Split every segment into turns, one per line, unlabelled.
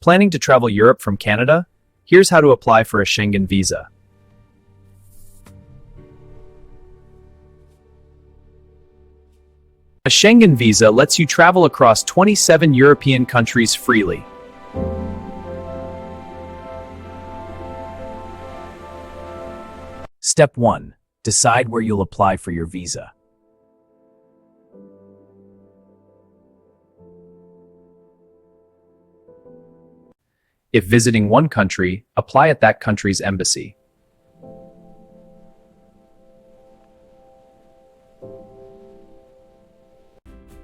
Planning to travel Europe from Canada? Here's how to apply for a Schengen visa. A Schengen visa lets you travel across 27 European countries freely. Step 1. Decide where you'll apply for your visa. If visiting one country, apply at that country's embassy.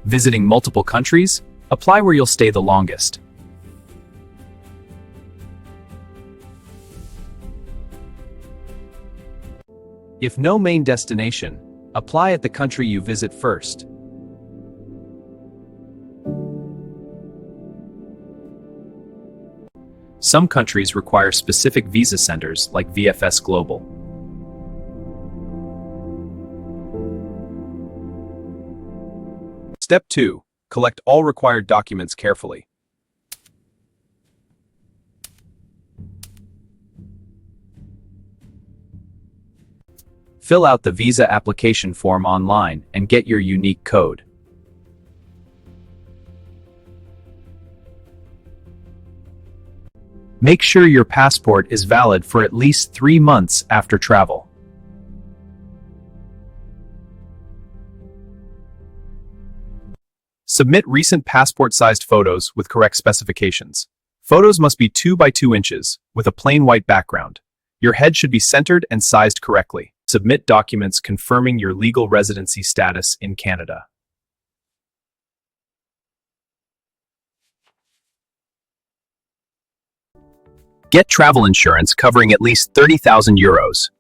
Visiting multiple countries, apply where you'll stay the longest. If no main destination, apply at the country you visit first. Some countries require specific visa centers like VFS Global. Step 2. Collect all required documents carefully. Fill out the visa application form online and get your unique code. Make sure your passport is valid for at least 3 months after travel. Submit recent passport-sized photos with correct specifications. Photos must be 2 by 2 inches, with a plain white background. Your head should be centered and sized correctly. Submit documents confirming your legal residency status in Canada. Get travel insurance covering at least €30,000.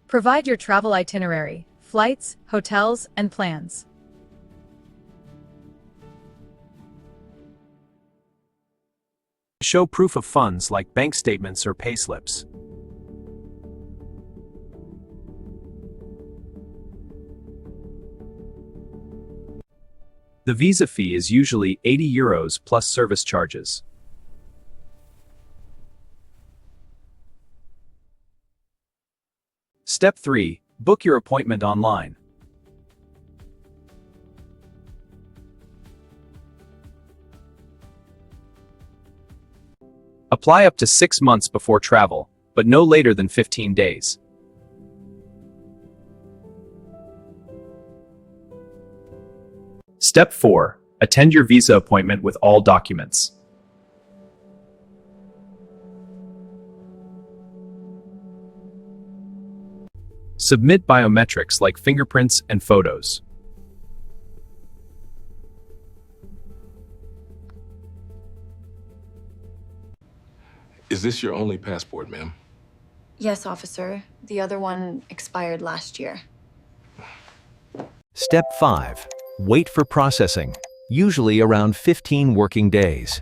Provide your travel itinerary, flights, hotels, and plans.
Show proof of funds like bank statements or payslips. The visa fee is usually €80 plus service charges. Step 3. Book your appointment online. Apply up to 6 months before travel, but no later than 15 days. Step 4. Attend your visa appointment with all documents. Submit biometrics like fingerprints and photos.
Is this your only passport, ma'am?
Yes, officer. The other one expired last year.
Step 5. Wait for processing, usually around 15 working days.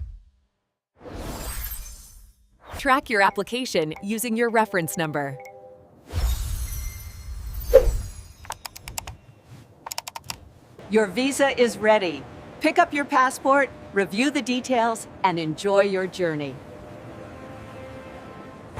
Track your application using your reference number.
Your visa is ready. Pick up your passport, review the details, and enjoy your journey.